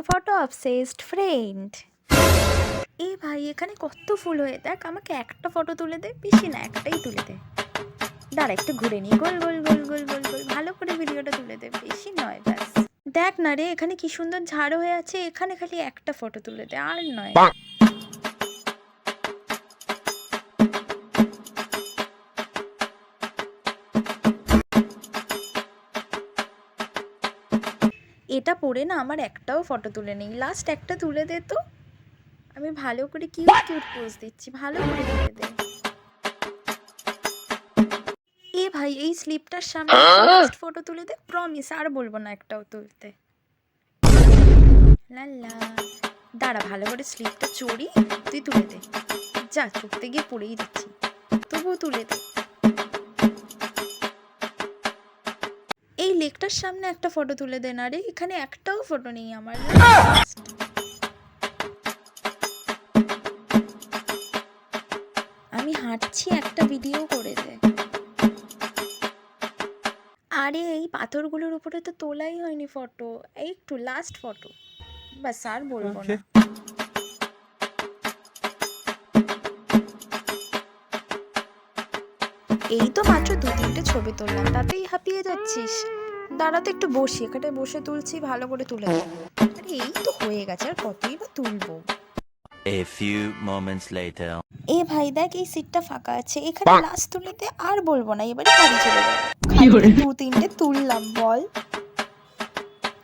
Photo obsessed friend. এ ভাই এখানে কত ফুল হয়ে, দেখ আমাকে একটা ফটো তুলে দে, বেশি না একটাই তুলে দে। দাঁড়া একটু ঘুরে নি, গোল গোল গোল গোল গোল গোল, ভালো করে ভিডিওটা তুলে দে, বেশি নয় ব্যাস। দেখ না রে এখানে কি সুন্দর ঝাড় হয়ে আছে, এখানে খালি একটা ফটো তুলে দে, আর নয়। এটা পরে না আমার একটাও ফটো তুলে নেই, লাস্ট একটা তুলে দে তো, আমি ভালো করে কিউট কিউট পোজ দিচ্ছি, ভালো করে তুলে দে। এ ভাই এই স্লিপটার সামনে লাস্ট ফটো তুলে দে, প্রমিস আর বলবো না একটাও তুলতে। লাল্লা দাঁড়া ভালো করে স্লিপটা চড়ি, তুই তুলে দে, যা চড়তে গিয়ে পড়েই যাচ্ছি, তবুও তুলে দে। এই লেকটার সামনে একটা ফটো তুলে দে না রে, এখানে একটাও ফটো নেই আমার। আমি হাঁটছি, একটা ভিডিও করে দে। আরে এই পাথরগুলোর উপরে তো তোলাই হয়নি ফটো, এই একটু লাস্ট ফটো, বাস আর বলবো না। এই তো মাত্র 2-3টে ছবি তুললাম, তাতেই হাঁপিয়ে যাচ্ছিস? দাঁড়া তো একটু বসি, এখানে বসে তুলছি, ভালো করে তুলে দে। আরে এই তো হয়ে গেছে, আর কতই বা তুলবো। A few moments later. এ ভাই দেখ এই সিটটা ফাঁকা আছে, এখানে লাস্ট তুলে দে, আর বলবো না, এবারে বাড়ি চলে যাবো। 2-3টে তুললাম বল।